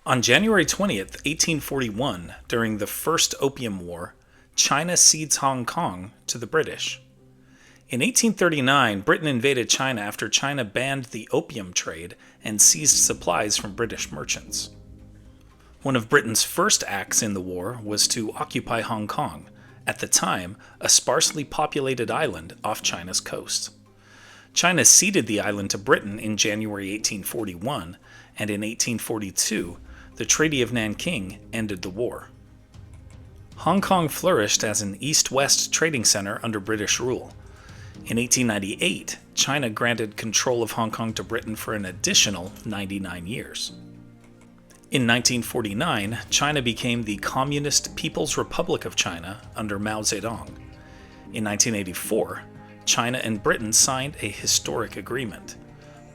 On January 20th, 1841, during the First Opium War, China cedes Hong Kong to the British. In 1839, Britain invaded China after China banned the opium trade and seized supplies from British merchants. One of Britain's first acts in the war was to occupy Hong Kong, at the time a sparsely populated island off China's coast. China ceded the island to Britain in January 1841, and in 1842, the Treaty of Nanking ended the war. Hong Kong flourished as an east-west trading center under British rule. In 1898, China granted control of Hong Kong to Britain for an additional 99 years. In 1949, China became the Communist People's Republic of China under Mao Zedong. In 1984, China and Britain signed a historic agreement.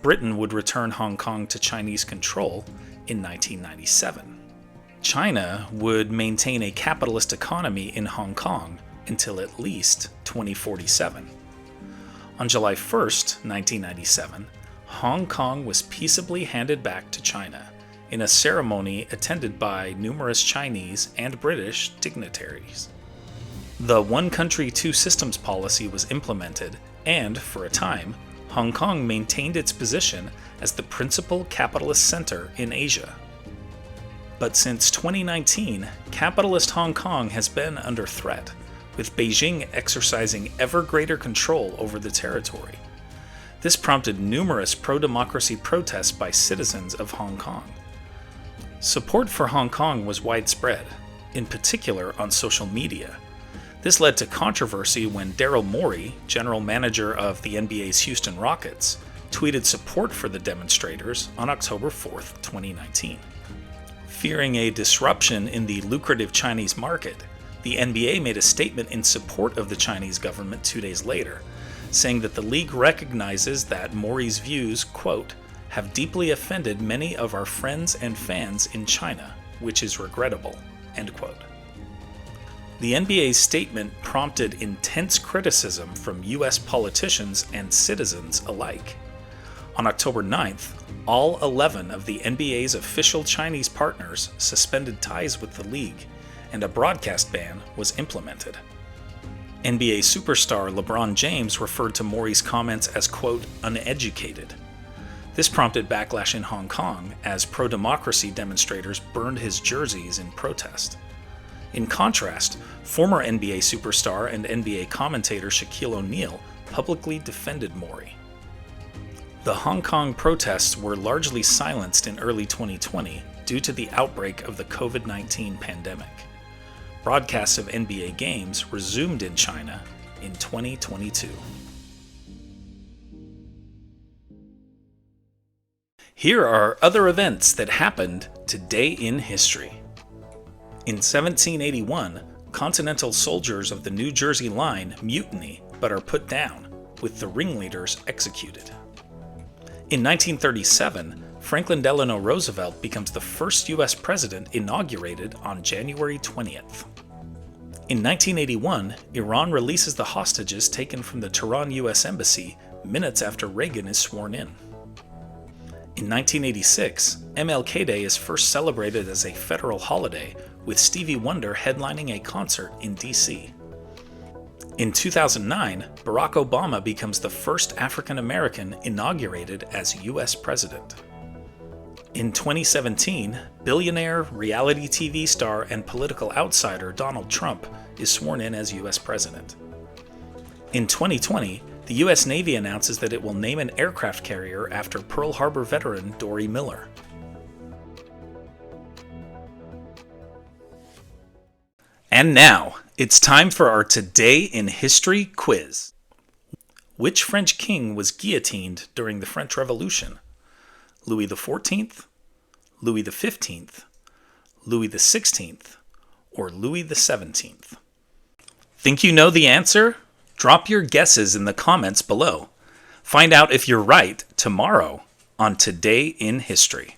Britain would return Hong Kong to Chinese control in 1997. China would maintain a capitalist economy in Hong Kong until at least 2047. On July 1, 1997, Hong Kong was peaceably handed back to China in a ceremony attended by numerous Chinese and British dignitaries. The One Country, Two Systems policy was implemented, and, for a time, Hong Kong maintained its position as the principal capitalist center in Asia. But since 2019, capitalist Hong Kong has been under threat, with Beijing exercising ever greater control over the territory. This prompted numerous pro-democracy protests by citizens of Hong Kong. Support for Hong Kong was widespread, in particular on social media. This led to controversy when Daryl Morey, general manager of the NBA's Houston Rockets, tweeted support for the demonstrators on October 4, 2019. Fearing a disruption in the lucrative Chinese market, the NBA made a statement in support of the Chinese government 2 days later, saying that the league recognizes that Morey's views, quote, have deeply offended many of our friends and fans in China, which is regrettable, end quote. The NBA's statement prompted intense criticism from U.S. politicians and citizens alike. On October 9th, all 11 of the NBA's official Chinese partners suspended ties with the league, and a broadcast ban was implemented. NBA superstar LeBron James referred to Morey's comments as, quote, uneducated. This prompted backlash in Hong Kong as pro-democracy demonstrators burned his jerseys in protest. In contrast, former NBA superstar and NBA commentator Shaquille O'Neal publicly defended Morey. The Hong Kong protests were largely silenced in early 2020 due to the outbreak of the COVID-19 pandemic. Broadcasts of NBA games resumed in China in 2022. Here are other events that happened today in history. In 1781, Continental soldiers of the New Jersey Line mutiny but are put down, with the ringleaders executed. In 1937, Franklin Delano Roosevelt becomes the first U.S. president inaugurated on January 20th. In 1981, Iran releases the hostages taken from the Tehran U.S. Embassy minutes after Reagan is sworn in. In 1986, MLK Day is first celebrated as a federal holiday, with Stevie Wonder headlining a concert in D.C. In 2009, Barack Obama becomes the first African American inaugurated as U.S. president. In 2017, billionaire, reality TV star, and political outsider Donald Trump is sworn in as U.S. president. In 2020, the U.S. Navy announces that it will name an aircraft carrier after Pearl Harbor veteran Dory Miller. And now, it's time for our Today in History quiz. Which French king was guillotined during the French Revolution? Louis XIV, Louis XV, Louis XVI, or Louis XVII? Think you know the answer? Drop your guesses in the comments below. Find out if you're right tomorrow on Today in History.